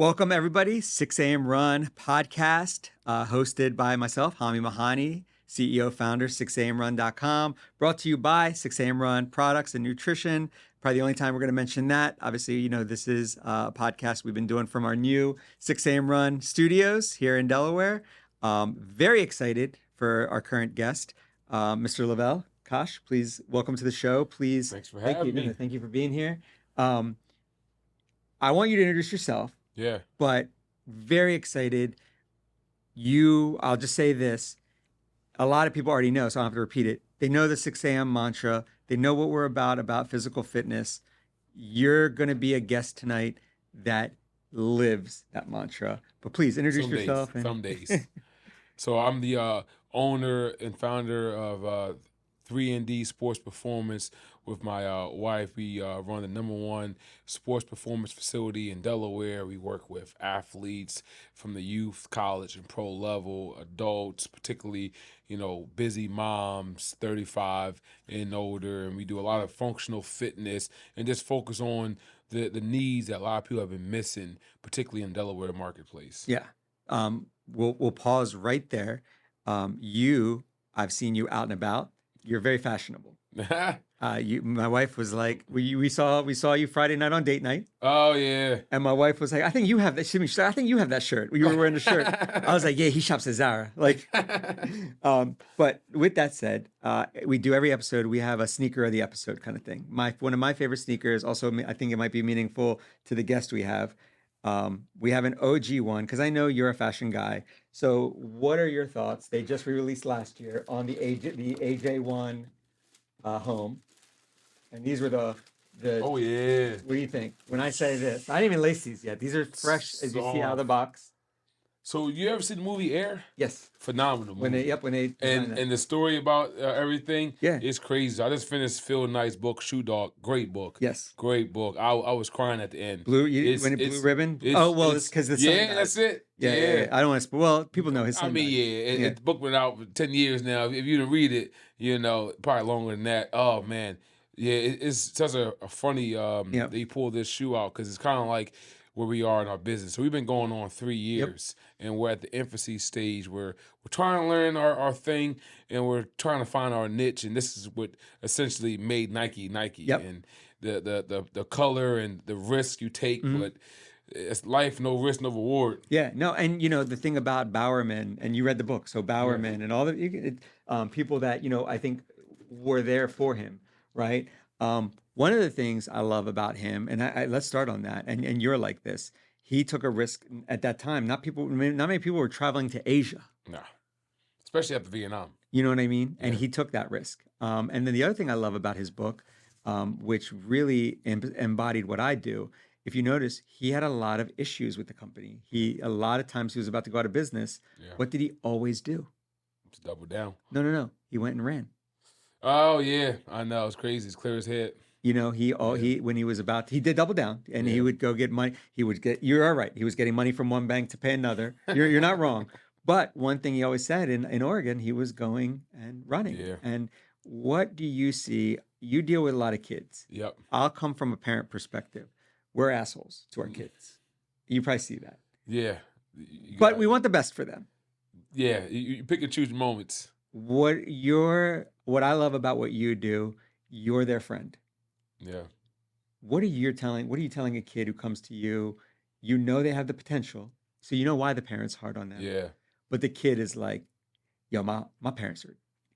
Welcome, everybody. 6 a.m. Run podcast, hosted by myself, Hami Mahani, CEO, founder, 6amrun.com. Brought to you by 6 a.m. Run products and nutrition. Probably the only time we're going to mention that. Obviously, you know, this is a podcast we've been doing from our new 6 a.m. Run studios here in Delaware. Very excited for our current guest, Mr. Lovell Kosh. Please welcome to the show. Please. Thanks for having me. Thank you for being here. I want you to introduce yourself. Yeah. But very excited. I'll just say this. A lot of people already know, so I don't have to repeat it. They know the 6 a.m. mantra. They know what we're about physical fitness. You're going to be a guest tonight that lives that mantra. But please introduce yourself. Some days. So I'm the owner and founder of 3D Sports Performance with my wife. We run the #1 sports performance facility in Delaware. We work with athletes from the youth, college, and pro level, adults, particularly, busy moms, 35 and older. And we do a lot of functional fitness and just focus on the needs that a lot of people have been missing, particularly in Delaware marketplace. Yeah. We'll pause right there. I've seen you out and about. You're very fashionable. My wife was like, we saw you Friday night on date night. Oh yeah. And my wife was like, I think you have that. She said, I think you have that shirt. You were wearing the shirt. I was like, yeah, he shops at Zara. Like, but with that said, we do every episode. We have a sneaker of the episode kind of thing. One of my favorite sneakers. Also, I think it might be meaningful to the guest we have. We have an OG one because I know you're a fashion guy. So what are your thoughts? They just re-released last year on the AJ1 home, and these were the. Oh yeah. What do you think? When I say this, I didn't even lace these yet. These are fresh as you see out of the box. So you ever seen the movie Air? Yes. Phenomenal movie. When they and the story about everything, yeah, it's crazy. I just finished Phil Knight's book, Shoe Dog. Great book. Yes. Great book. I was crying at the end. Blue ribbon. It's because the son died. That's it. Yeah. I don't want to. Well, people know his son. I mean, died. The book been out for 10 years now. If you didn't read it, probably longer than that. Oh man, yeah, it's such a funny. That you pull this shoe out because it's kind of like where we are in our business. So we've been going on 3 years, and we're at the infancy stage where we're trying to learn our thing, and we're trying to find our niche. And this is what essentially made Nike. Yep. And the color and the risk you take, but it's life, no risk, no reward. Yeah, no, and the thing about Bowerman, and you read the book, so Bowerman and all the people that I think were there for him, right? One of the things I love about him, and let's start on that, and you're like this. He took a risk at that time. Not many people were traveling to Asia. No, especially after Vietnam. You know what I mean? And he took that risk. And then the other thing I love about his book, which really embodied what I do, if you notice, he had a lot of issues with the company. A lot of times he was about to go out of business. Yeah. What did he always do? Just double down. No. He went and ran. Oh yeah, I know. It's crazy. It's clear as head. He when he was about he did double down, and he would go get money. You're all right. He was getting money from one bank to pay another. You're not wrong. But one thing he always said in Oregon, he was going and running. Yeah. And what do you see? You deal with a lot of kids. Yep. I'll come from a parent perspective. We're assholes to our kids. You probably see that. Yeah. But we want the best for them. Yeah. You pick and choose your moments. What I love about what you do, you're their friend. Yeah. What are you telling a kid who comes to you? You know they have the potential, so you know why the parents hard on them. Yeah. But the kid is like, yo, my parents are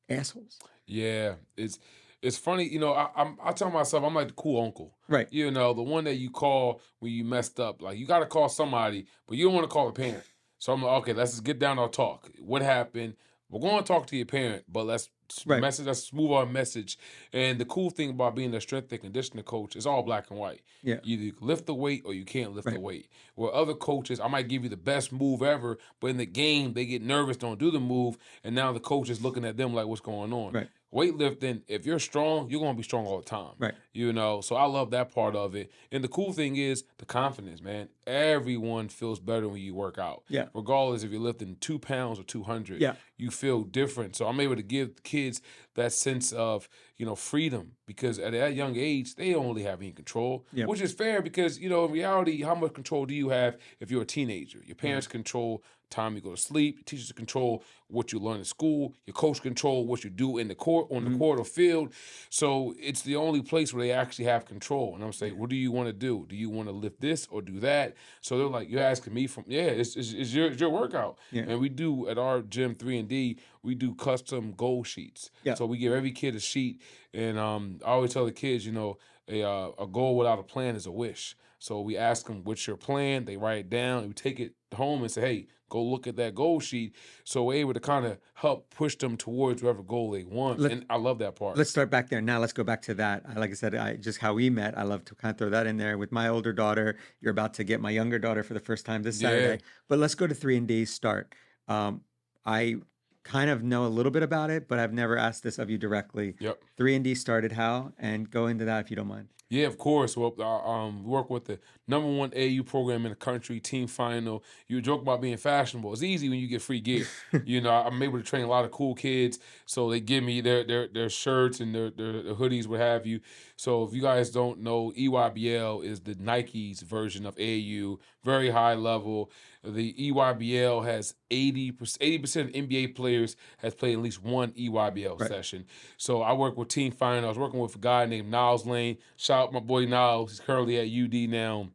assholes. Yeah. It's funny, I tell myself I'm like the cool uncle. Right. The one that you call when you messed up. Like you gotta call somebody, but you don't want to call a parent. So I'm like, okay, let's just get down to our talk. What happened? We're going to talk to your parent, but let's move our message. And the cool thing about being a strength and conditioning coach is all black and white. Yeah. Either you can lift the weight or you can't lift the weight. Where other coaches, I might give you the best move ever, but in the game, they get nervous, don't do the move, and now the coach is looking at them like, what's going on? Right. weightlifting, if you're strong, you're gonna be strong all the time. Right. So I love that part of it. And the cool thing is the confidence, man. Everyone feels better when you work out. Yeah. Regardless if you're lifting 2 pounds or 200, Yeah. you feel different. So I'm able to give kids that sense of, freedom, because at that young age, they don't really have any control, Yeah. which is fair because, in reality, how much control do you have if you're a teenager? Your parents control time you go to sleep. Your teachers control what you learn in school. Your coach control what you do in the court, on the court or field. So it's the only place where they actually have control. And I'm saying, what do you want to do? Do you want to lift this or do that? So they're like, you're asking me it's your workout. Yeah. And we do at our gym 3D, we do custom goal sheets. Yeah. So we give every kid a sheet. And I always tell the kids, a goal without a plan is a wish. So we ask them, what's your plan? They write it down. And we take it home and say, hey, go look at that goal sheet. So we're able to kind of help push them towards whatever goal they want. And I love that part. Let's start back there. Now let's go back to that. Like I said, just how we met. I love to kind of throw that in there with my older daughter. You're about to get my younger daughter for the first time this Saturday. But let's go to 3 and D start. I kind of know a little bit about it, but I've never asked this of you directly. Yep. 3 and D started how? And go into that if you don't mind. Yeah, of course. Well, we work with the #1 AU program in the country, Team Final. You joke about being fashionable. It's easy when you get free gear. I'm able to train a lot of cool kids, so they give me their shirts and their hoodies, what have you. So if you guys don't know, EYBL is the Nike's version of AU, very high level. The EYBL has 80% of NBA players has played at least one EYBL session. So I work with Team Final. I was working with a guy named Niles Lane. Shout out my boy Niles. He's currently at UD now.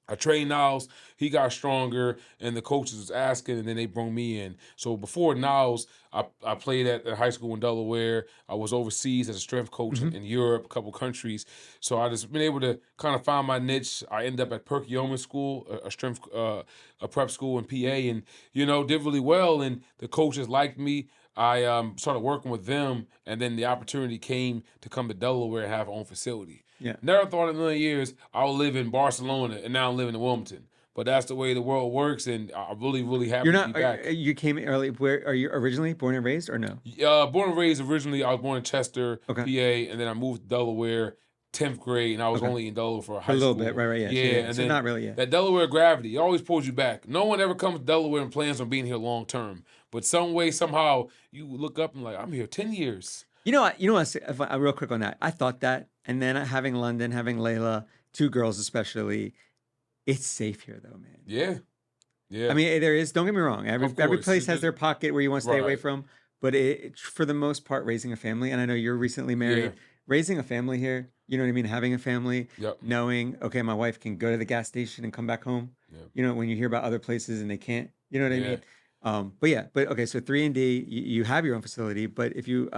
I trained Niles, he got stronger, and the coaches was asking, and then they brought me in. So before Niles, I played at high school in Delaware. I was overseas as a strength coach in Europe, a couple countries. So I just been able to kind of find my niche. I ended up at Perkiomen School, a strength, a prep school in PA, and did really well. And the coaches liked me. I started working with them, and then the opportunity came to come to Delaware and have our own facility. Yeah. Never thought in a million years I would live in Barcelona, and now I'm living in Wilmington. But that's the way the world works, and I'm really, really happy to be back. You came early. Where are you originally born and raised, or no? Born and raised originally, I was born in Chester, PA, and then I moved to Delaware, 10th grade, and I was only in Delaware for high school. A little bit, right, yeah. And so then not really, that Delaware gravity, it always pulls you back. No one ever comes to Delaware and plans on being here long term. But some way, somehow, you look up and like, I'm here 10 years. Real quick on that. I thought that, and then having London, having Layla, 2 girls especially, it's safe here though, man. Yeah. I mean, there is. Don't get me wrong. Every place has their pocket where you want to stay away from, but for the most part, raising a family. And I know you're recently married. Raising a family here, you know what I mean? Having a family, knowing, okay, my wife can go to the gas station and come back home. When you hear about other places and they can't, you know what I mean? But okay, so 3 and D, you have your own facility, but if you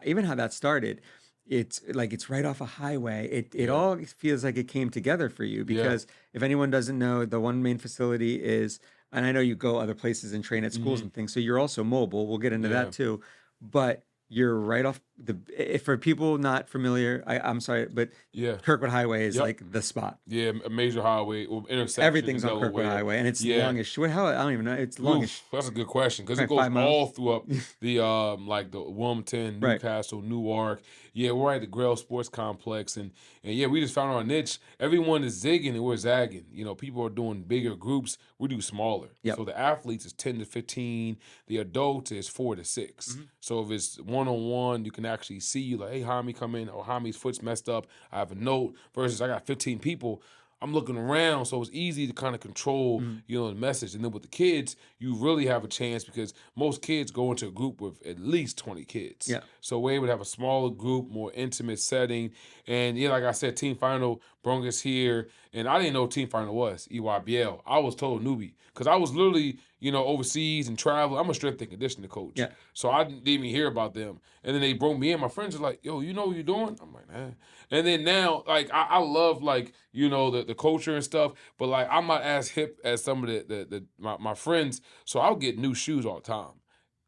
even how that started, it's like it's right off a highway. It all feels like it came together for you because if anyone doesn't know, the one main facility is, and I know you go other places and train at schools and things, so you're also mobile. We'll get into that too, but you're right off if for people not familiar, I'm sorry, but Kirkwood Highway is like the spot. Yeah, a major highway or intersection. Everything's on Kirkwood Highway, and it's longish. I don't even know. It's longish. That's a good question because it goes all through up the like the Wilmington, Newcastle, Newark. Yeah, we're at the Grail Sports Complex, and we just found our niche. Everyone is zigging and we're zagging. People are doing bigger groups. We do smaller. So the athletes is 10 to 15. The adults is 4 to 6. So if it's one-on-one, you can actually see like, hey, Hami, come in, or Hami's foot's messed up. I have a note. Versus I got 15 people. I'm looking around, so it's easy to kind of control, the message. And then with the kids, you really have a chance because most kids go into a group with at least 20 kids. So we're able to have a smaller group, more intimate setting. And like I said, Team Final brought us here. And I didn't know what Team Final was, EYBL. I was total newbie because I was literally, overseas and traveling. I'm a strength and conditioning coach. So I didn't even hear about them. And then they brought me in. My friends are like, yo, you know what you're doing? I'm like, nah. And then now, like, I love, like, the culture and stuff, but, like, I'm not as hip as some of my friends, so I'll get new shoes all the time.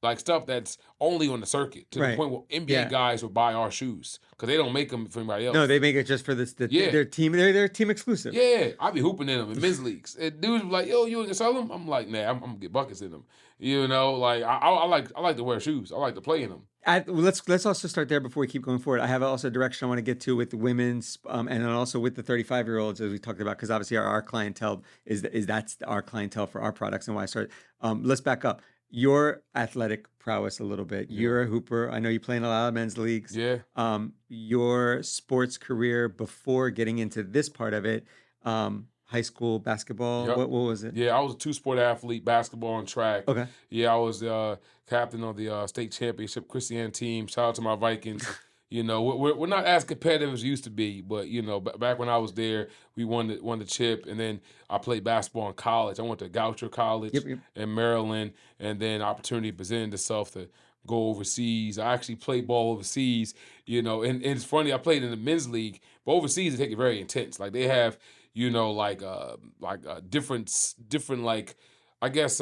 like stuff that's only on the circuit to the Right. point where NBA Yeah. guys will buy our shoes because they don't make them for anybody else. No, they make it just for Yeah. their team. They're team exclusive. Yeah, I be hooping in them in men's leagues. And dudes be like, "Yo, you gonna sell them?" I'm like, "Nah, I'm gonna get buckets in them." You know, like I like to wear shoes. I like to play in them. Let's also start there before we keep going forward. I have also a direction I want to get to with the women's, and then also with the 35-year-olds as we talked about, because obviously our clientele that's our clientele for our products and why I started. Let's back up. Your athletic prowess a little bit. Yeah. You're a hooper. I know you play in a lot of men's leagues. Yeah. Your sports career before getting into this part of it, high school basketball. Yep. What was it? Yeah, I was a two-sport athlete, basketball and track. Okay. Yeah, I was captain of the state championship Christian team. Shout out to my Vikings. You know, we're not as competitive as we used to be, but you know, back when I was there, we won the chip, and then I played basketball in college. I went to Goucher College Yep. in Maryland, and then opportunity presented itself to go overseas. I actually played ball overseas, you know, and it's funny. I played in the men's league, but overseas they take it very intense. Like they have, you know, like different like I guess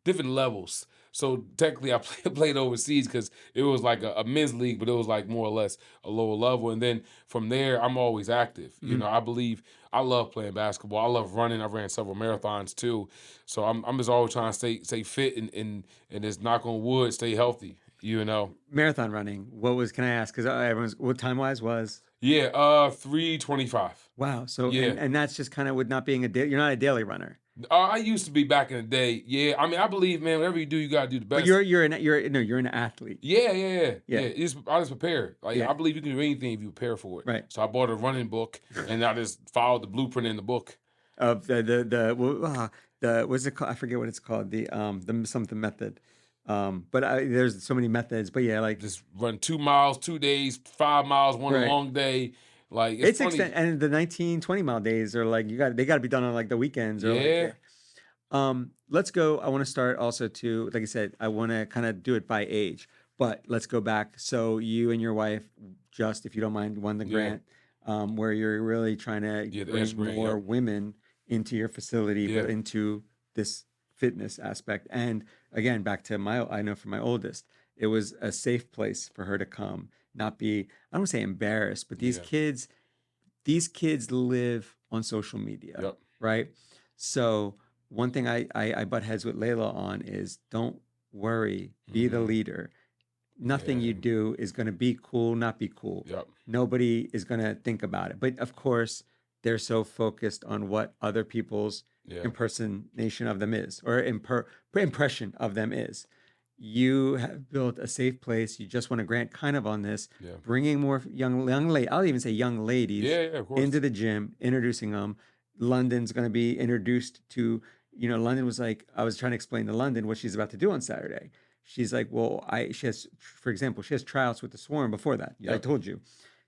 different levels. So technically, I played overseas because it was like a men's league, but it was like more or less a lower level. And then from there, I'm always active. You know, I love playing basketball. I love running. I ran several marathons too. So I'm just always trying to stay fit and just knock on wood, stay healthy. You know. Marathon running. Can I ask? Because everyone's what time wise was? Yeah, 3:25. Wow. So Yeah. and that's just kind of with not being you're not a daily runner. I used to be back in the day. Yeah, I mean, I believe, man, whatever you do, you gotta do the best. But you're an athlete. Yeah. Yeah. I just prepare. Like Yeah. I believe you can do anything if you prepare for it. Right. So I bought a running book and I just followed the blueprint in the book. Of what's it called? I forget what it's called. The something method. But there's so many methods. But yeah, like Just run 2 miles, 2 days, 5 miles, one Right. long day. Like it's funny. and the 19, 20 mile days are like they got to be done on like the weekends or Yeah. let's go. I want to start also to, like I said, I want to kind of do it by age, but let's go back. So you and your wife just, if you don't mind, won the Yeah. grant, where you're really trying to Yeah, the bring S grant, more yep. women into your facility, Yeah. but into this fitness aspect. And again, back to I know for my oldest, it was a safe place for her to come, not be, I don't want to say embarrassed, but Yeah. these kids live on social media, Yep. right? So one thing I butt heads with Layla on is don't worry, be the Mhm. leader. Nothing you Yeah. do is going to be cool, not be cool. Yep. Nobody is going to think about it. But of course, they're so focused on what other people's Yeah. impersonation of them is, or impression of them is. You have built a safe place. You just want to grant kind of on this, Yeah. bringing more young ladies. I'll even say young ladies Yeah, of course. into the gym, introducing them. London's going to be introduced to, London was like, I was trying to explain to London what she's about to do on Saturday. She's like, well, she has, for example, she has tryouts with the Swarm before that. I Yep. told you.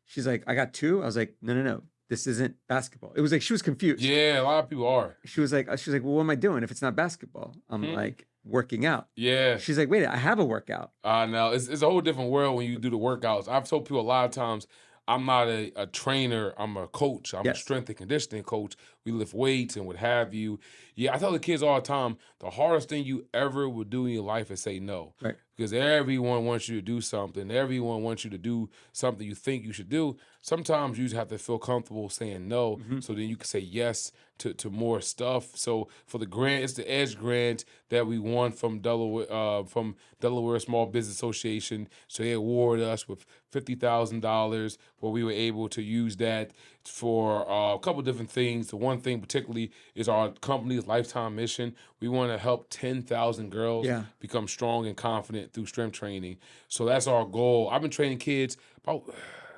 She's like, I got 2. I was like, no. This isn't basketball. It was like, she was confused. Yeah, a lot of people are. She was like, well, what am I doing if it's not basketball? I'm like, working out. Yeah. She's like, wait, I have a workout. No, it's a whole different world when you do the workouts. I've told people a lot of times, I'm not a trainer, I'm a coach. I'm a Yes. strength and conditioning coach. We lift weights and what have you. Yeah, I tell the kids all the time, the hardest thing you ever will do in your life is say no. Right. Because everyone wants you to do something. Everyone wants you to do something you think you should do. Sometimes you just have to feel comfortable saying no, Mhm. so then you can say yes to more stuff. So for the grant, it's the EDGE grant that we won from Delaware Small Business Association. So they awarded us with $50,000, where we were able to use that for a couple different things. The one thing particularly is our company's lifetime mission. We want to help 10,000 girls Yeah. become strong and confident through strength training. So that's our goal. I've been training kids about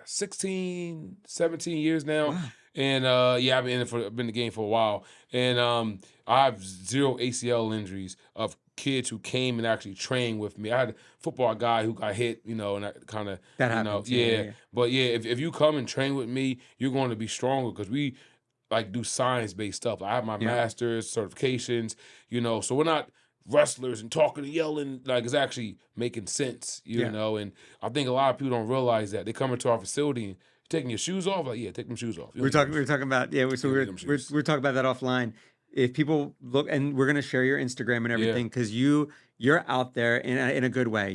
16, 17 years now. Wow. And I've been in the game for a while. And I have 0 ACL injuries of kids who came and actually trained with me. I had a football guy who got hit, and that kind of That happens. Yeah. But yeah, if you come and train with me, you're going to be stronger because we like do science-based stuff. I have my master's certifications, so we're not wrestlers and talking and yelling. Like, it's actually making sense, you know. And I think a lot of people don't realize that. They come into our facility and taking your shoes off, like, yeah, take them shoes off. We're talking about take them shoes. we're talking about that offline. if people look, and we're gonna share your Instagram and everything, because you're out there in a good way.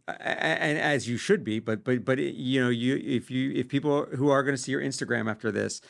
And as you should be, but you know, if people who are gonna see your Instagram after this,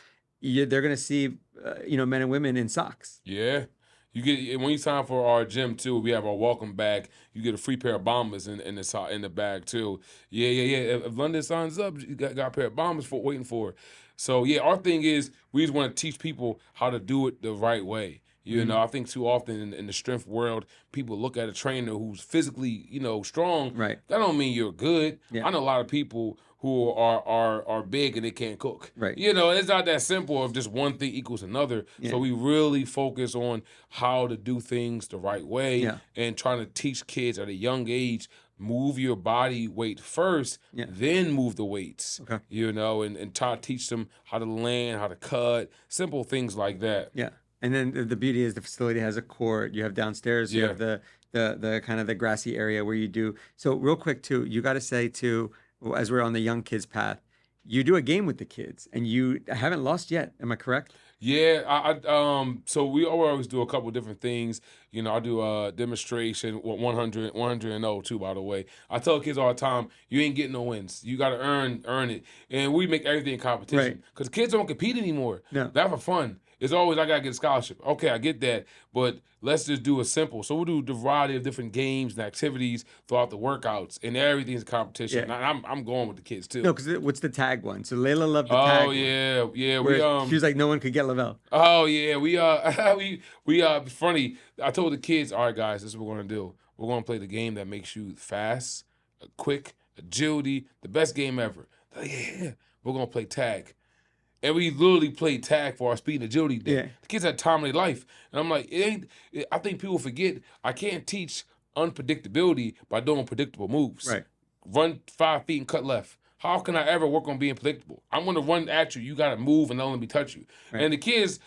they're gonna see you know, men and women in socks. Yeah. You get when you sign for our gym too. We have our welcome bag. You get a free pair of bombers in the bag too. Yeah. If London signs up, you got a pair of bombers for waiting for. So yeah, our thing is we just want to teach people how to do it the right way. You know, I think too often in the strength world, people look at a trainer who's physically, you know, strong. Right. That don't mean you're good. Yeah. I know a lot of people who are big and they can't cook. Right. You know, it's not that simple of just one thing equals another. Yeah. So we really focus on how to do things the right way and trying to teach kids at a young age, move your body weight first, then move the weights. Okay. You know, and try to teach them how to land, how to cut, simple things like that. Yeah. And then the beauty is the facility has a court. You have downstairs. You have the kind of the grassy area where you do. So real quick too, you got to say too, as we're on the young kids path, you do a game with the kids, and you haven't lost yet. Am I correct? Yeah, so we always do a couple different things. You know, I do a demonstration, 100 and 0 too, by the way. I tell kids all the time, you ain't getting no wins. You got to earn it. And we make everything a competition. Because kids don't compete anymore. No. They're for fun. It's always, I got to get a scholarship. Okay, I get that. But let's just do it simple. So we'll do a variety of different games and activities throughout the workouts. And everything's a competition. Yeah. And I'm going with the kids, too. No, because what's the tag one? So Layla loved the tag. Oh, yeah. She was like, no one could get Lovell. Oh, yeah. We funny. I told the kids, all right, guys, this is what we're going to do. We're going to play the game that makes you fast, quick, agility, the best game ever. They're like, yeah. We're going to play tag. And we literally played tag for our speed and agility day. Yeah. The kids had time of their life. And I'm like, I think people forget I can't teach unpredictability by doing predictable moves. Right. Run 5 feet and cut left. How can I ever work on being predictable? I'm going to run at you. You got to move and not let me touch you. Right. And the kids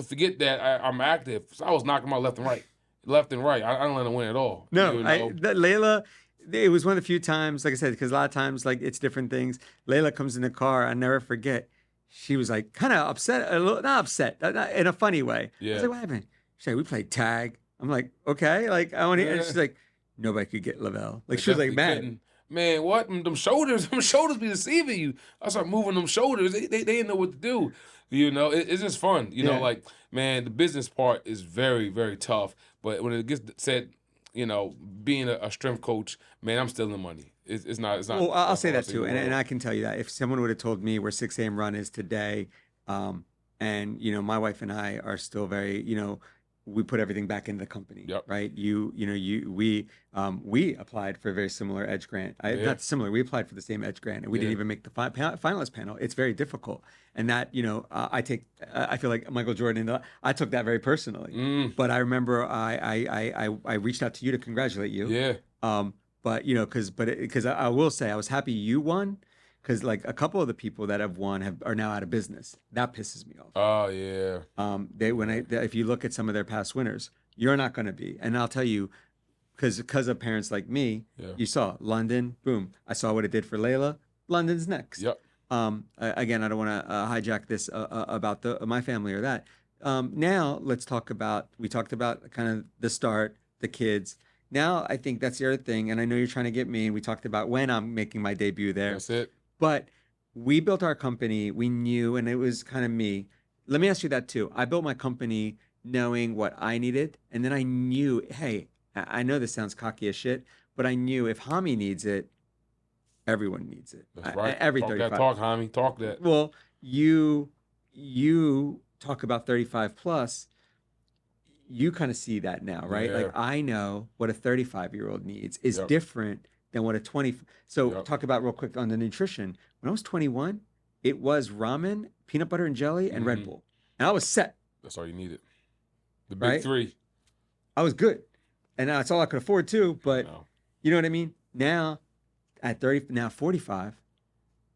forget that I'm active. So I was knocking them out left and right. Left and right. I don't let them win at all. No, you know? Layla, it was one of the few times, like I said, because a lot of times, like, it's different things. Layla comes in the car. I never forget. She was like kind of upset, not upset, in a funny way. Yeah. I was like, what happened? She's like, we played tag. I'm like, okay. Like, I want to, and she's like, nobody could get Lovell. Like, she was like mad. Couldn't. Man, what? Them shoulders be deceiving you. I start moving them shoulders. They didn't know what to do. You know, it's just fun. You know, like, man, the business part is very, very tough. But when it gets said, you know, being a strength coach, man, I'm still in the money. It's not. Well, I'll say that too, and I can tell you that if someone would have told me where 6 a.m. run is today, and you know, my wife and I are still very, you know, we put everything back into the company, right? We applied for a very similar Edge grant. Not similar. We applied for the same Edge grant, and we didn't even make the finalist panel. It's very difficult, and that, you know, I feel like Michael Jordan. I took that very personally. But I remember I reached out to you to congratulate you. Yeah. But you know, because I will say I was happy you won, because like a couple of the people that have won are now out of business. That pisses me off. Oh yeah. If you look at some of their past winners, you're not going to be. And I'll tell you, because of parents like me, you saw London. Boom! I saw what it did for Layla. London's next. Yep. Again, I don't want to hijack this about my family or that. Now let's talk about. We talked about kind of the start, the kids. Now, I think that's the other thing, and I know you're trying to get me, and we talked about when I'm making my debut there. That's it. But we built our company, we knew, and it was kind of me. Let me ask you that too. I built my company knowing what I needed, and then I knew, hey, I know this sounds cocky as shit, but I knew if Hami needs it, everyone needs it. That's right. Every talk 35. That talk, Hami. Talk that. Well, you talk about 35 plus. You kind of see that now, right? Yeah. Like, I know what a 35-year-old needs is different than what a 20. So talk about real quick on the nutrition. When I was 21, it was ramen, peanut butter and jelly, and Red Bull. And I was set. That's all you needed. The big three. I was good. And that's all I could afford too. But you know what I mean? Now, at 30, now 45,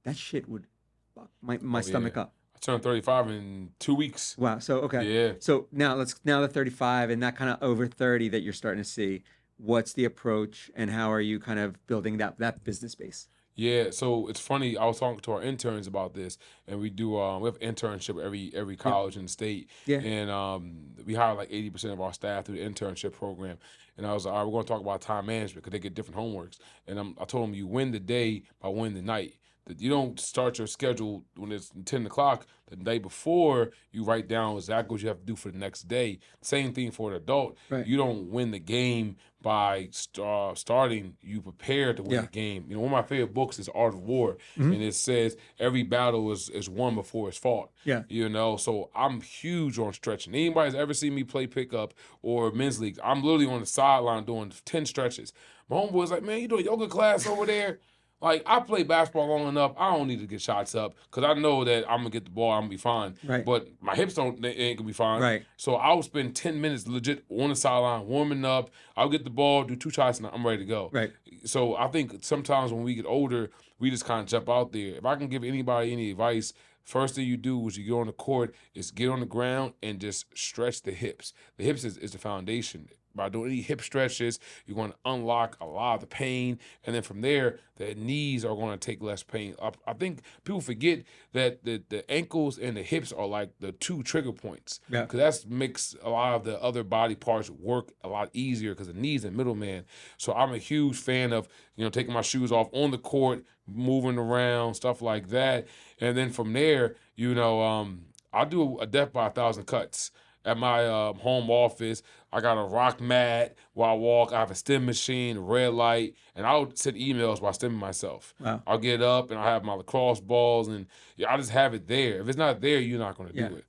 that shit would fuck my stomach up. I turned 35 in 2 weeks. Wow. So, okay. Yeah. So now the 35 and that kind of over 30 that you're starting to see, what's the approach and how are you kind of building that business base? Yeah, so it's funny. I was talking to our interns about this, and we do we have internship every Yep. college in the state, Yeah. and we hire like 80% of our staff through the internship program. And I was like, all right, we're going to talk about time management because they get different homeworks. And I told them you win the day by winning the night. That you don't start your schedule when it's 10 o'clock. The day before, you write down exactly what you have to do for the next day. Same thing for an adult. Right. You don't win the game by starting. You prepare to win Yeah. the game. You know, one of my favorite books is Art of War, Mhm. and it says every battle is won before it's fought. Yeah. You know, so I'm huge on stretching. Anybody's ever seen me play pickup or men's leagues, I'm literally on the sideline doing 10 stretches. My homeboy's like, man, you doing yoga class over there? Like, I play basketball long enough. I don't need to get shots up because I know that I'm gonna get the ball. I'm gonna be fine. Right. But my hips they ain't gonna be fine. Right. So I'll spend 10 minutes legit on the sideline warming up. I'll get the ball, do 2 shots, and I'm ready to go. Right. So I think sometimes when we get older, we just kind of jump out there. If I can give anybody any advice, first thing you do is you get on the court, is get on the ground and just stretch the hips. The hips is the foundation. By doing any hip stretches, you're going to unlock a lot of the pain. And then from there, the knees are going to take less pain. I think people forget that the ankles and the hips are like the 2 trigger points. Yeah. Because that makes a lot of the other body parts work a lot easier because the knees and middleman. So I'm a huge fan of, taking my shoes off on the court, moving around, stuff like that. And then from there, I'll do a death by 1,000 cuts. At my home office, I got a rock mat while I walk. I have a stim machine, a red light, and I'll send emails while stimming myself. Wow. I'll get up and I have my lacrosse balls, and I just have it there. If it's not there, you're not going to Yeah. do it.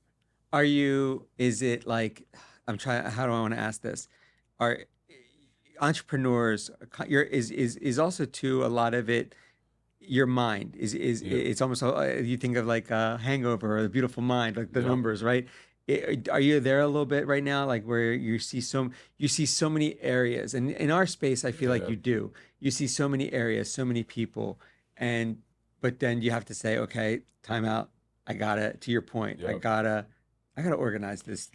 Is it like, how do I want to ask this? Are entrepreneurs, is also too, a lot of it, your mind Yeah. it's almost, you think of like a Hangover or The Beautiful Mind, like the Yeah. numbers, right? Are you there a little bit right now, like where you see so many areas, and in our space, I feel like Yeah. you see so many areas, so many people, but then you have to say, okay, time out. To your point, I Yep. gotta organize this,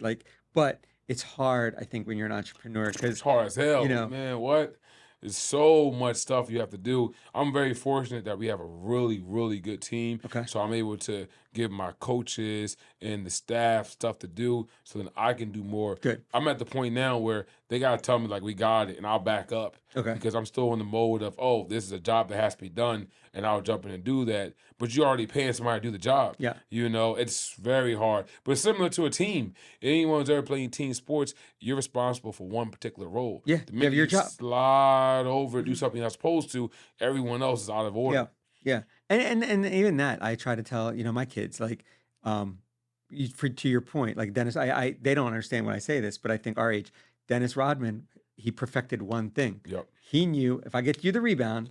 but it's hard, I think, when you're an entrepreneur, It's because hard as hell, you know, man. What? There's so much stuff you have to do. I'm very fortunate that we have a really, really good team. okay, So I'm able to give my coaches and the staff stuff to do so then I can do more. good, I'm at the point now where they got to tell me, like, we got it, and I'll back up okay, because I'm still in the mode of, oh, this is a job that has to be done, and I'll jump in and do that. But you're already paying somebody to do the job. yeah, It's very hard. But it's similar to a team. Anyone's ever playing team sports, you're responsible for one particular role. yeah, The you have minute your you job. slide over, do something you're not supposed to, everyone else is out of order. Yeah, yeah, and even that, I try to tell my kids, like, to your point, like Dennis, I they don't understand when I say this, but I think our age, Dennis Rodman, he perfected one thing. Yep, He knew, if I get you the rebound,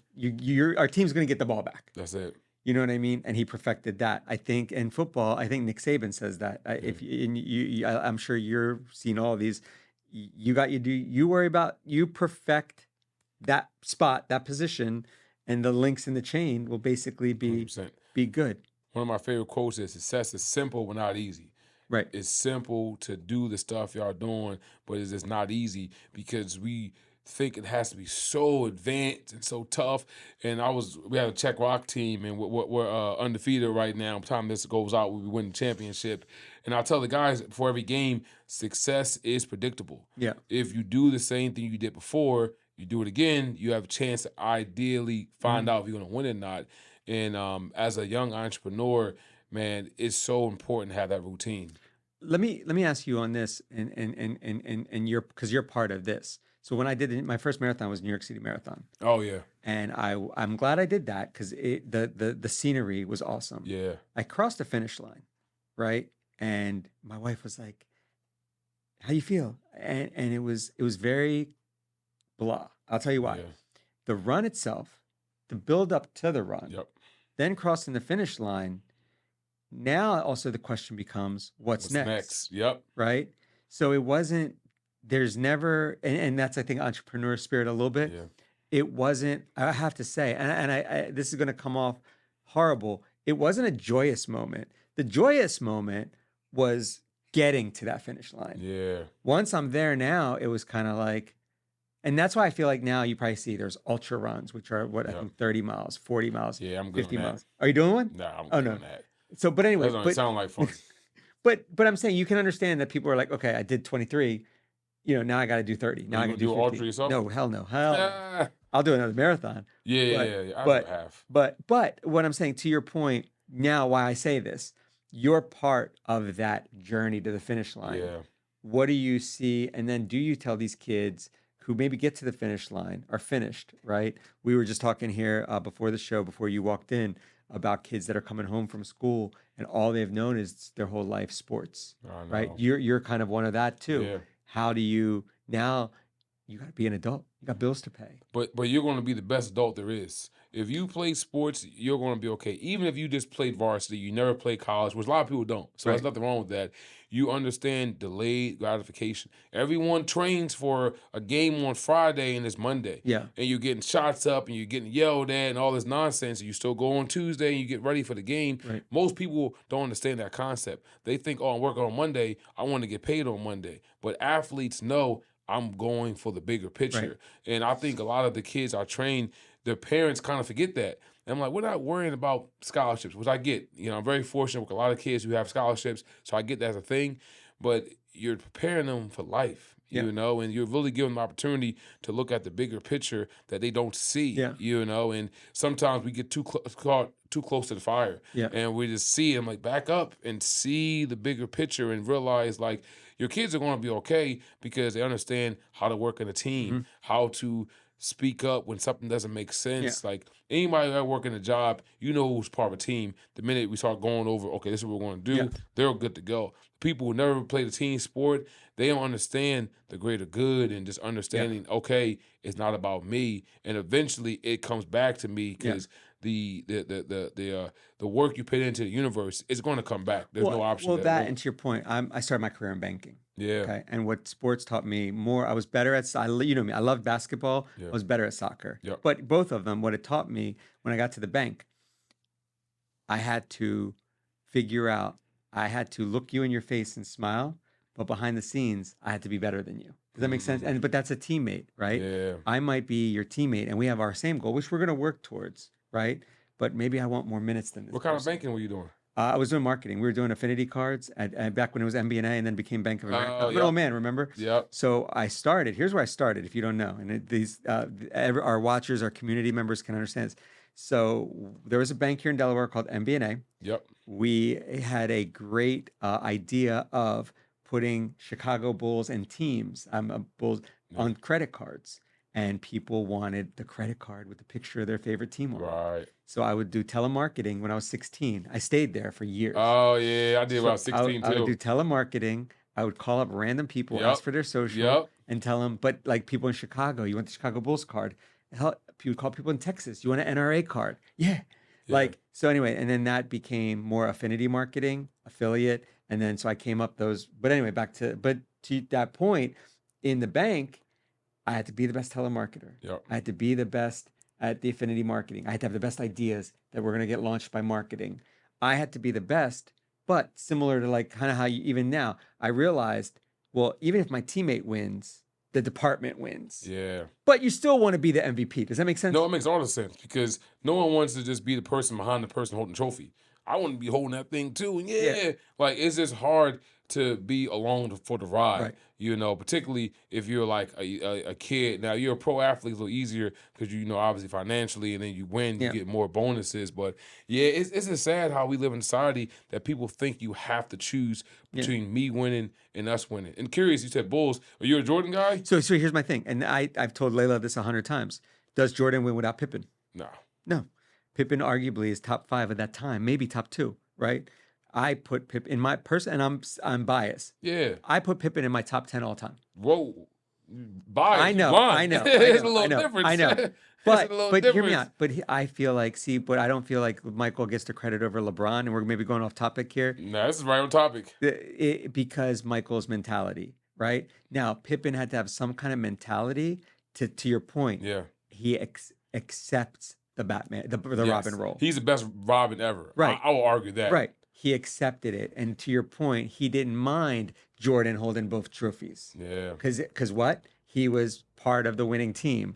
our team's going to get the ball back. that's it. You know what I mean? And he perfected that. I think in football, I think Nick Saban says that. If and I'm sure you're seeing all of these. You worry about, you perfect that spot, that position, and the links in the chain will basically 100%. be good. One of my favorite quotes is success is simple but not easy. Right. It's simple to do the stuff y'all doing, but it's just not easy because we think it has to be so advanced and so tough. And we had a Czech Rock team, and we're undefeated right now. By the time this goes out, we win the championship. And I tell the guys before every game, success is predictable. Yeah. If you do the same thing you did before, you do it again, you have a chance to ideally find out if you're going to win or not. And as a young entrepreneur, man, it's so important to have that routine. Let me ask you on this, and because you're part of this. So when I did my first marathon was New York City Marathon, Oh yeah, and I'm glad I did that because the scenery was awesome. yeah, I crossed the finish line, right? And my wife was like, "How you feel?" And it was very blah. I'll tell you why. yeah, The run itself, the build up to the run, yep. then crossing the finish line. Now also the question becomes, what's next? Yep. Right? So it wasn't, there's never, and that's, I think, entrepreneur spirit a little bit. Yeah. It wasn't, I have to say, and I this is going to come off horrible. It wasn't a joyous moment. The joyous moment was getting to that finish line. Yeah. Once I'm there now, it was kind of like, And that's why I feel like now you probably see there's ultra runs, which are what I Yep. think 30 miles, 40 miles, Yeah, I'm good 50 on that. miles. Are you doing one? Nah, I'm Oh good no. on that. So, but anyway, That doesn't sound like fun. but I'm saying you can understand that people are like, okay, I did 23, now I got to do 30. Now I You got to gonna do do 50. ultra yourself? No, hell no, hell. No. Ah, I'll do another marathon. yeah. I But do half. but what I'm saying to your point now, why I say this, you're part of that journey to the finish line. Yeah. What do you see? And then do you tell these kids who maybe get to the finish line are finished, right? We were just talking here before the show, before you walked in, about kids that are coming home from school and all they've known is their whole life sports, I right? know. You're kind of one of that too. Yeah. How do you now? You got to be an adult. You got bills to pay. But you're going to be the best adult there is. If you play sports, you're going to be okay. Even if you just played varsity, you never played college, which a lot of people don't. So there's Right. nothing wrong with that. You understand delayed gratification. Everyone trains for a game on Friday and it's Monday. Yeah. And you're getting shots up and you're getting yelled at and all this nonsense. And you still go on Tuesday and you get ready for the game. Right. Most people don't understand that concept. They think, oh, I'm working on Monday. I want to get paid on Monday. But athletes know I'm going for the bigger picture. Right. And I think a lot of the kids are trained, their parents kind of forget that. And I'm like, we're not worrying about scholarships, which I get. I'm very fortunate with a lot of kids who have scholarships, so I get that as a thing. But you're preparing them for life, Yeah. and you're really giving them opportunity to look at the bigger picture that they don't see, and sometimes we get too close to the fire, and we just see them like back up and see the bigger picture and realize like your kids are going to be okay because they understand how to work in a team, how to speak up when something doesn't make sense. Like anybody that work in a job, who's part of a team. The minute we start going over, okay, this is what we're going to do, they're good to go. People who never played a team sport, they don't understand the greater good and just understanding, okay, it's not about me. And eventually it comes back to me because the work you put into the universe is going to come back. There's no option. Well, and to your point, I started my career in banking. Yeah. Okay. And what sports taught me more, I was better at, you know me, I loved basketball. Yeah. I was better at soccer. Yep. But both of them, what it taught me when I got to the bank, I had to figure out, I had to look you in your face and smile, but behind the scenes, I had to be better than you. Does that make sense? But that's a teammate, right? Yeah. I might be your teammate and we have our same goal, which we're going to work towards, right? But maybe I want more minutes than this. What kind of banking were you doing? I was doing marketing. We were doing affinity cards back when it was MBNA and then became Bank of America. I'm an old man, remember? Yep. So I started. Here's where I started. If you don't know, and our watchers, our community members can understand this. So there was a bank here in Delaware called MBNA. Yep. We had a great idea of putting Chicago Bulls and teams, Bulls, on credit cards. And people wanted the credit card with the picture of their favorite team on it. Right. So I would do telemarketing when I was 16. I stayed there for years. Oh, yeah. I did about 16 too. I would do telemarketing. I would call up random people, ask for their social, and tell them, but like people in Chicago, you want the Chicago Bulls card. Hell, you would call people in Texas, you want an NRA card. Yeah. So anyway, and then that became more affinity marketing, affiliate. And then so I came up those, but anyway, but to that point in the bank, I had to be the best telemarketer. Yep. I had to be the best at the affinity marketing. I had to have the best ideas that were going to get launched by marketing. I had to be the best, but similar to like kind of how you, even now, I realized, well, even if my teammate wins, the department wins. Yeah. But you still want to be the MVP. Does that make sense? No, it makes all the sense because no one wants to just be the person behind the person holding the trophy. I want to be holding that thing too. And like it's just hard to be along for the ride, particularly if you're like a kid. Now, you're a pro athlete, it's a little easier because, obviously financially, and then you win, you get more bonuses. But, it's just sad how we live in society that people think you have to choose between me winning and us winning. And curious, you said Bulls. Are you a Jordan guy? So here's my thing. And I've told Layla this 100 times. Does Jordan win without Pippen? No. Pippen arguably is top 5 at that time, maybe top 2, right? I put Pippen in my person, and I'm biased. Yeah. I put Pippen in my top 10 all time. Whoa. Biased. I know. There's a little difference. I know. But hear me out. But I feel like, but I don't feel like Michael gets the credit over LeBron, and we're maybe going off topic here. No, this is right on topic. Because Michael's mentality, right? Now, Pippen had to have some kind of mentality to your point. Yeah. He accepts the Batman, the Robin role. He's the best Robin ever. Right. I will argue that. Right. He accepted it. And to your point, he didn't mind Jordan holding both trophies. Yeah. Because what? he was part of the winning team.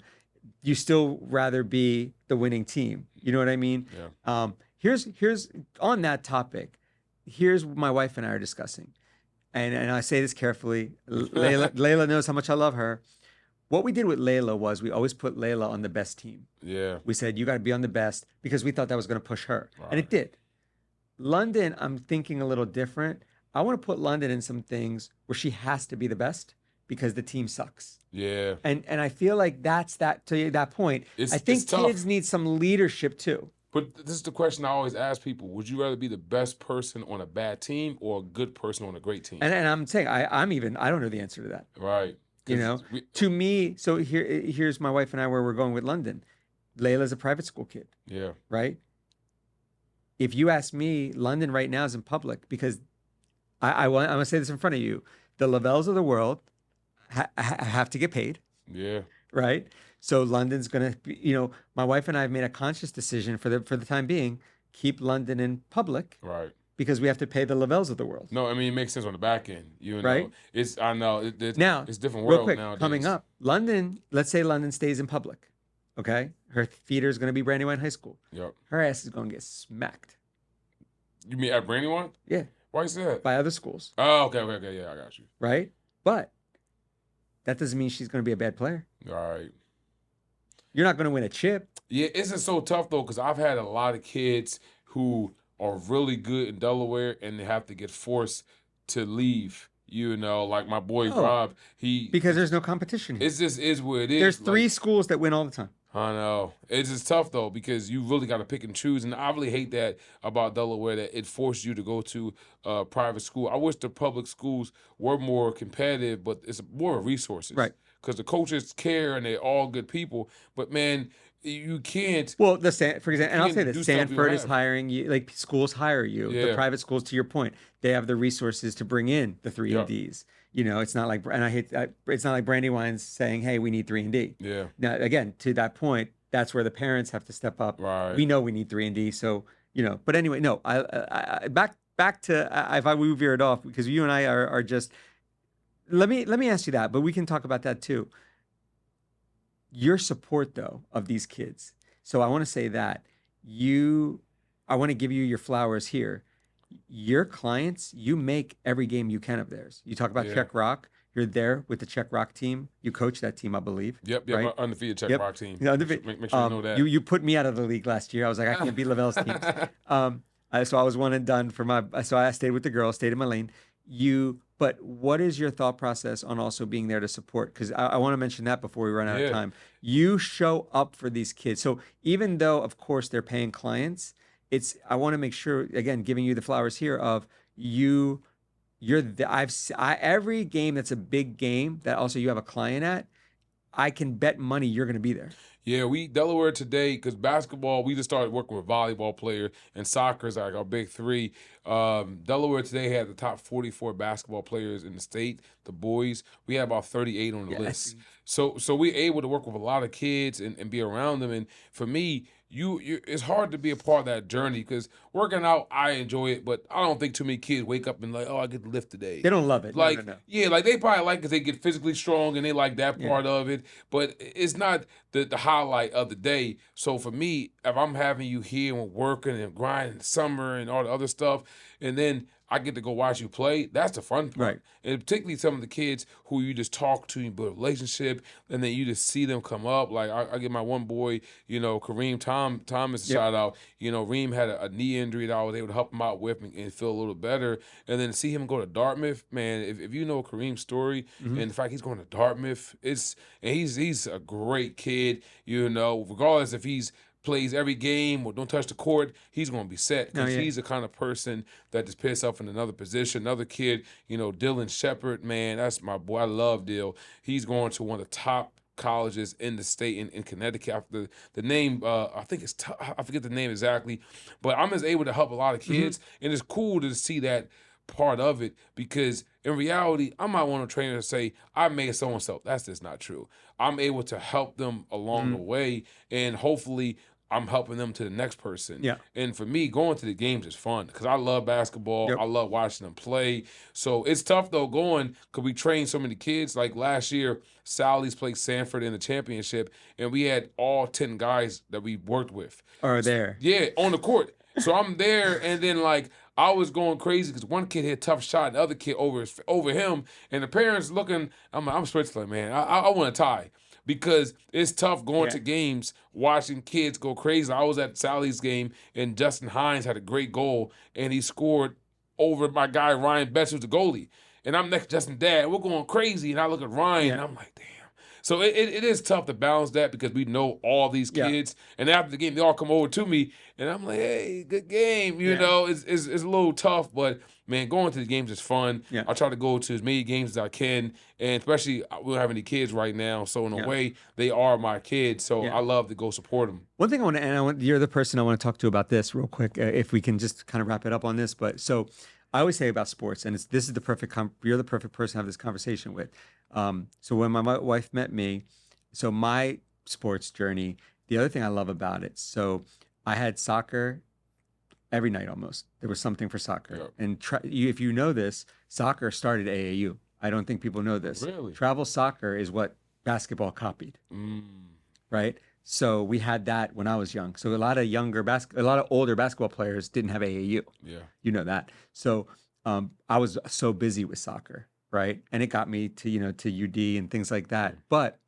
You still rather be the winning team. You know what I mean? Yeah. Here's on that topic. Here's what my wife and I are discussing, and I say this carefully. Layla knows how much I love her. What we did with Layla was we always put Layla on the best team. Yeah. We said you got to be on the best because we thought that was going to push her, and it Right. did. London, I'm thinking a little different. I want to put London in some things where she has to be the best because the team sucks. Yeah. And I feel like that's that to that point. I think It's tough. kids need some leadership too. But this is the question I always ask people: would you rather be the best person on a bad team or a good person on a great team? And I'm saying I don't know the answer to that. Right. You know, to me, so here's my wife and I where we're going with London. Layla's a private school kid, Yeah. right? If you ask me, London right now is in public because I'm gonna say this in front of you. The Lovells of the world have to get paid, Yeah. right? So London's gonna be, my wife and I have made a conscious decision for the time being, keep London in public Right. because we have to pay the Lovells of the world. No, I mean it makes sense on the back end. You know, Right. I know Now, it's different real world quick, nowadays. coming up, London. Let's say London stays in public, okay? Her feeder is gonna be Brandywine High School. Yep. Her ass is gonna get smacked. You mean at Brandywine? Yeah, Why you say that? by other schools, Oh, okay. Yeah, I got you. right? But that doesn't mean she's gonna be a bad player. All right. You're not gonna win a chip. Yeah, it's so tough though because I've had a lot of kids who are really good in Delaware and they have to get forced to leave. You know, like my boy Oh, Rob, because there's no competition here. it just is what it is. There's like, 3 schools that win all the time. I know. It's just tough though because you really got to pick and choose, and I really hate that about Delaware that it forced you to go to private school. I wish the public schools were more competitive, but it's more resources, Right. Because the coaches care and they're all good people, but man, you can't. Well, for example, and I'll say can't this: do stuff you Stanford is have. hiring you. Like schools hire you. The Yeah. private schools, to your point, they have the resources to bring in the 3 and Yeah. Ds. It's not like, and it's not like Brandywine's saying, "Hey, we need 3 and D." Yeah, Now, again, to that point, that's where the parents have to step up. right. We know we need 3 and D, so But anyway, no. I back to if we veered off because you and I are just. Let me ask you that, but we can talk about that too. Your support though of these kids. So I want to say that I want to give you your flowers here. Your clients, you make every game you can of theirs. You talk about Yeah. Czech Rock. You're there with the Czech Rock team. You coach that team, I believe. Yep, right? undefeated Czech Yep. Rock team. Yeah, Make sure you know that. You put me out of the league last year. I was like, I can't beat Lovell's teams. So I was one and done so I stayed with the girls, stayed in my lane. But what is your thought process on also being there to support? Because I want to mention that before we run out of Yeah. time. You show up for these kids. So even though, of course, they're paying clients, I want to make sure, again, giving you the flowers here of you're every game that's a big game that also you have a client at, I can bet money you're going to be there. Yeah, Delaware today, because basketball, we just started working with volleyball players, and soccer is like our big 3. Delaware today had the top 44 basketball players in the state, the boys. We have about 38 on the Yes. list. So we're able to work with a lot of kids and be around them. And for me, it's hard to be a part of that journey because working out, I enjoy it, but I don't think too many kids wake up and like, oh, I get to lift today. They don't love it. Like, No. yeah, like they probably like because they get physically strong and they like that Yeah. part of it, but it's not the highlight of the day. So for me, if I'm having you here and working and grinding summer and all the other stuff, and then I get to go watch you play, that's the fun part. Right. And particularly some of the kids who you just talk to, you build a relationship, and then you just see them come up. Like I get my one boy, Kareem Thomas, a Yep. shout out. Reem had a knee injury that I was able to help him out with and feel a little better. And then see him go to Dartmouth, man, if you know Kareem's story Mm-hmm. and the fact he's going to Dartmouth, he's a great kid, regardless if he's plays every game or don't touch the court, he's going to be set because yeah. he's the kind of person that just puts himself in another position. Another kid, Dylan Shepard, man, that's my boy. I love Dill. He's going to one of the top colleges in the state in Connecticut. After the name, I think I forget the name exactly, but I'm just able to help a lot of kids, and it's cool to see that part of it because in reality, I'm not one of the trainers to say, I made so-and-so. That's just not true. I'm able to help them along the way, and hopefully I'm helping them to the next person. Yeah. And for me, going to the games is fun because I love basketball. Yep. I love watching them play. So it's tough though going because we train so many kids. Like last year, Sally's played Sanford in the championship, and we had all 10 guys that we worked with. Are there? Yeah, on the court. So I'm there, and then like I was going crazy because one kid hit a tough shot, and the other kid over him, and the parents looking. I'm Switzerland, man. I want to tie because it's tough going to games watching kids go crazy. I was at Sally's game, and Justin Hines had a great goal, and he scored over my guy Ryan Betts, who's the goalie. And I'm next to Justin's dad. We're going crazy, and I look at Ryan, and I'm like, damn. So it is tough to balance that because we know all these kids, and after the game they all come over to me, and I'm like, hey, good game. You know, it's a little tough, but man, going to the games is fun. Yeah. I try to go to as many games as I can, and especially we don't have any kids right now, so in a way they are my kids. So I love to go support them. One thing you're the person I want to talk to about this real quick, if we can just kind of wrap it up on this. But so I always say about sports, and this is the perfect you're the perfect person to have this conversation with. So when my wife met me, so my sports journey, the other thing I love about it, so I had soccer every night almost. There was something for soccer. Yep. And if you know this, soccer started AAU. I don't think people know this. Really? Travel soccer is what basketball copied, right? So we had that when I was young. So a lot of older basketball players didn't have AAU. Yeah. You know that. So I was so busy with soccer, right? And it got me to UD and things like that. But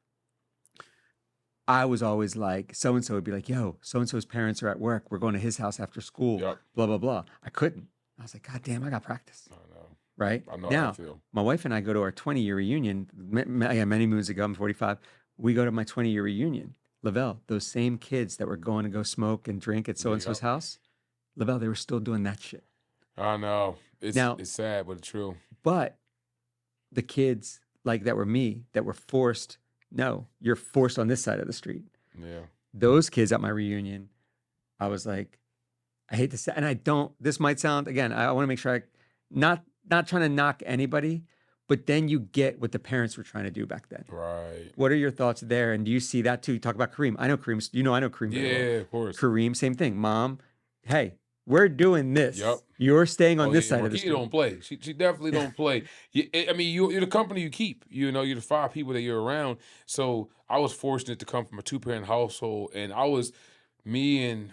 I was always like, so-and-so would be like, yo, so-and-so's parents are at work. We're going to his house after school, blah, blah, blah. I couldn't. I was like, God damn, I got practice. I know. Right? I know now, how I feel. My wife and I go to our 20-year reunion many moons ago. I'm 45. We go to my 20-year reunion. Lovell, those same kids that were going to go smoke and drink at so-and-so's house, Lovell, they were still doing that shit. I know. It's sad, but it's true. But the kids like that were me, that were forced, no, you're forced on this side of the street. Yeah. Those kids at my reunion, I was like, I hate to say, and this might sound, again, I want to make sure not trying to knock anybody, but then you get what the parents were trying to do back then. Right. What are your thoughts there? And do you see that too? You talk about Kareem. I know Kareem. I know Kareem. Yeah, of course. Kareem, same thing. Mom, hey, we're doing this. Yep. You're staying on this side of the street. She don't play. She definitely don't play. I mean, you're the company you keep. You know, you're the 5 people that you're around. So I was fortunate to come from a 2-parent household, and me and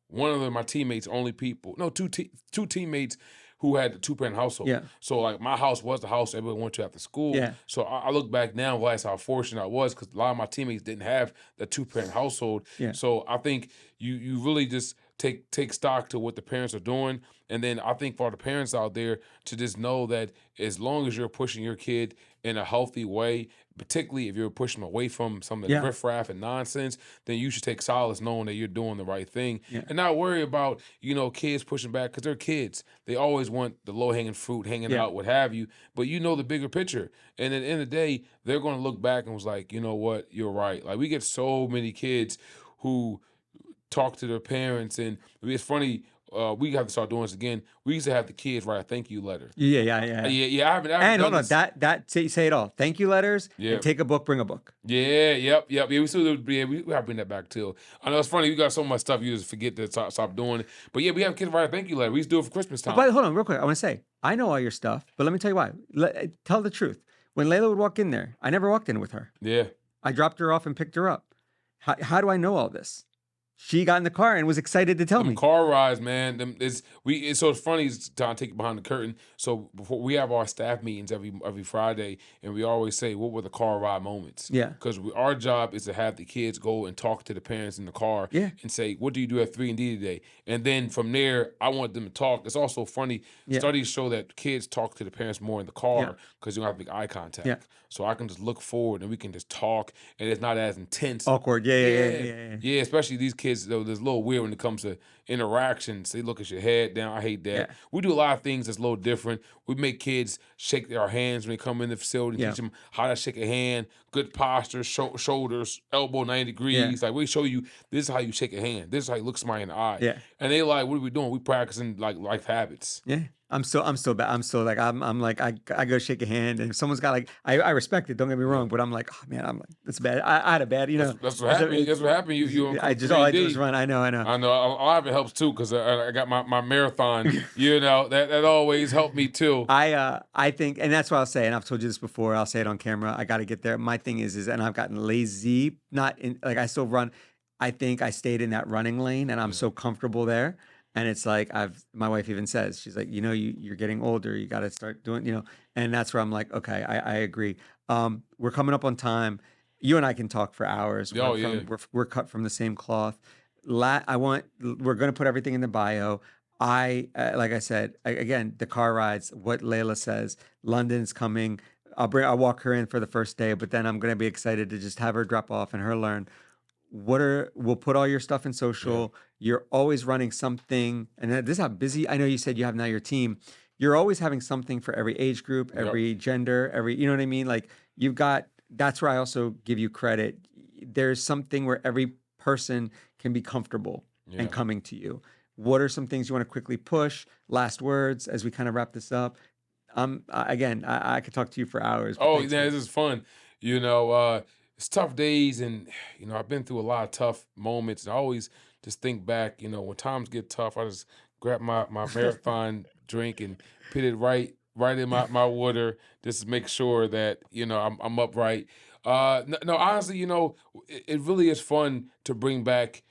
one of my teammates, two teammates who had the 2-parent household. Yeah. So like my house was the house everybody went to after school. Yeah. So I look back now and realize how fortunate I was because a lot of my teammates didn't have the 2-parent household. Yeah. So I think you really just take stock to what the parents are doing. And then I think for the parents out there to just know that as long as you're pushing your kid in a healthy way, particularly if you're pushing them away from some of the riffraff and nonsense, then you should take solace knowing that you're doing the right thing and not worry about, kids pushing back because they're kids. They always want the low-hanging fruit, hanging out, what have you. But you know the bigger picture. And at the end of the day, they're going to look back and was like, you know what, you're right. Like we get so many kids who talk to their parents, and it's funny. We have to start doing this again. We used to have the kids write a thank you letter. Yeah. I haven't And done hold on, that say it all. Thank you letters. Yeah. And take a book, bring a book. Yeah. Yep. Yeah, we still we have to bring that back too. I know it's funny. We got so much stuff you just forget to stop doing it. But yeah, we have kids write a thank you letter. We used to do it for Christmas time. But hold on, real quick. I want to say I know all your stuff, but let me tell you why. Tell the truth. When Layla would walk in there, I never walked in with her. Yeah. I dropped her off and picked her up. How do I know all this? She got in the car and was excited to tell me. Car rides, man. It's funny. It's time to take it behind the curtain. So before we have our staff meetings every Friday, and we always say, what were the car ride moments? Yeah. Because our job is to have the kids go and talk to the parents in the car. Yeah. And say, what do you do at 3&D today? And then from there, I want them to talk. It's also funny. Yeah. Studies show that kids talk to the parents more in the car because you don't have to make eye contact. Yeah. So I can just look forward and we can just talk, and it's not as intense. Awkward. Yeah. Yeah, especially these kids, though, there's a little weird when it comes to interactions. They look at your head down. I hate that. Yeah. We do a lot of things that's a little different. We make kids shake their hands when they come in the facility, teach them how to shake a hand, good posture, shoulders, elbow 90 degrees. Like we show you, this is how you shake a hand. This is how you look somebody in the eye. Yeah. And they like, what are we doing? We practicing like life habits. Yeah. I'm so bad. I'm so like I'm like I go shake a hand and if someone's got like I respect it. Don't get me wrong, but I'm like oh man, I'm like it's bad. I had a bad, That's what happened. That's what happened. You on I court just all I do is 3D. run. I know. I know a lot of it helps too because I got my marathon. That always helped me too. I think, and that's what I'll say, and I've told you this before. I'll say it on camera. I got to get there. My thing is, and I've gotten lazy. Not in like I still run. I think I stayed in that running lane, and I'm so comfortable there. And it's like my wife even says, she's like, you're getting older. You got to start doing, and that's where I'm like, okay, I agree. We're coming up on time. You and I can talk for hours. Oh yeah. We're cut from the same cloth. We're going to put everything in the bio. Like I said, again, the car rides, what Layla says, London's coming. I'll walk her in for the first day, but then I'm going to be excited to just have her drop off and her learn. We'll put all your stuff in social. Yeah. You're always running something. And this is how busy, I know you said you have now your team. You're always having something for every age group, every gender, you know what I mean? Like that's where I also give you credit. There's something where every person can be comfortable and coming to you. What are some things you want to quickly push? Last words as we kind of wrap this up. Again, I could talk to you for hours. Oh, yeah, this is fun. It's tough days, and I've been through a lot of tough moments. And I always just think back. When times get tough, I just grab my marathon drink and put it right in my water, just to make sure that I'm upright. No, honestly, it really is fun to bring back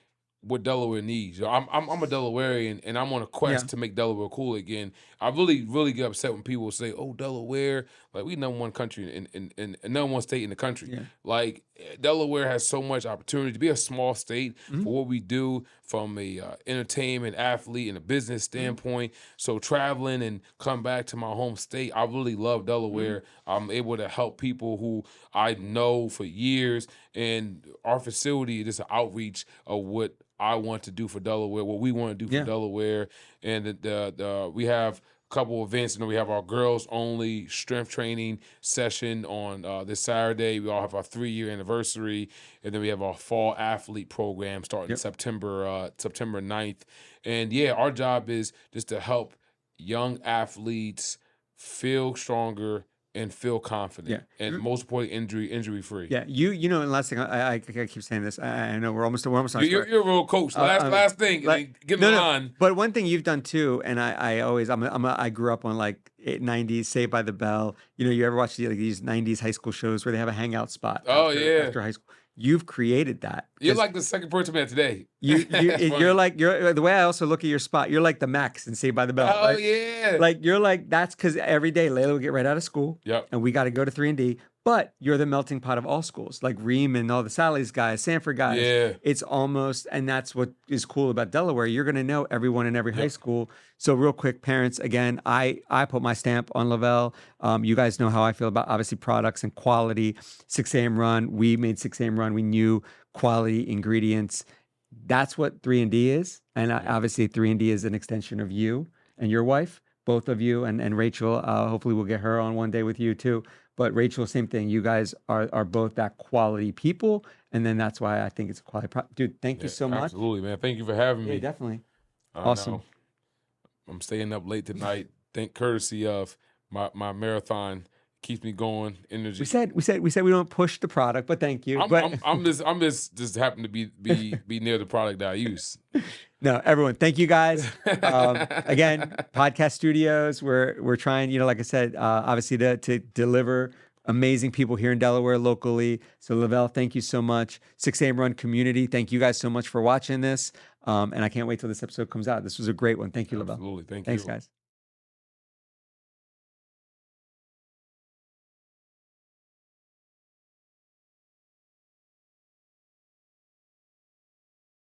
what Delaware needs. I'm a Delawarean, and I'm on a quest to make Delaware cool again. I really, really get upset when people say, "Oh, Delaware, like we number one country in number one state in the country." Yeah. Like Delaware has so much opportunity to be a small state for what we do from a entertainment, athlete, and a business standpoint. So traveling and come back to my home state, I really love Delaware. I'm able to help people who I know for years, and our facility is an outreach of what I want to do for Delaware, what we want to do for Delaware, and we have a couple events, and then we have our girls only strength training session on this Saturday. We all have our 3-year anniversary, and then we have our fall athlete program starting September 9th. And our job is just to help young athletes feel stronger and feel confident, and most importantly, injury free. Yeah, and last thing I keep saying this. I know we're almost on. You're a real coach. Last thing, get me on. But one thing you've done too, and I grew up on like 90s Saved by the Bell. You ever watch these 90s high school shows where they have a hangout spot? After high school. You've created that. You're like the second person man today. You're the way I also look at your spot. You're like the Max in Saved by the Bell. Oh yeah. Like you're like that's because every day Layla will get right out of school. Yep. And we got to go to 3&D. But you're the melting pot of all schools, like Ream and all the Sally's guys, Sanford guys. Yeah. It's almost, and that's what is cool about Delaware. You're going to know everyone in every high school. So real quick, parents, again, I put my stamp on Lovell. You guys know how I feel about obviously products and quality. 6 a.m. run. We made 6 a.m. run. We knew quality ingredients. That's what 3&D is. And obviously 3&D is an extension of you and your wife, both of you, and Rachel. Hopefully we'll get her on one day with you too. But Rachel, same thing. You guys are both that quality people, and then that's why I think it's a quality product. Dude, thank you so much. Absolutely, man. Thank you for having me. Yeah, definitely. Awesome. I'm staying up late tonight. Courtesy of my marathon. Keeps me going. Energy. We said we don't push the product, but thank you. I'm just happen to be near the product that I use. No, everyone, thank you guys. Again, podcast studios. We're trying, like I said, obviously to deliver amazing people here in Delaware locally. So Lovell, thank you so much. 6 a.m. Run community, thank you guys so much for watching this. And I can't wait till this episode comes out. This was a great one. Thank you, Lovell. Absolutely, thank you. Thanks, guys.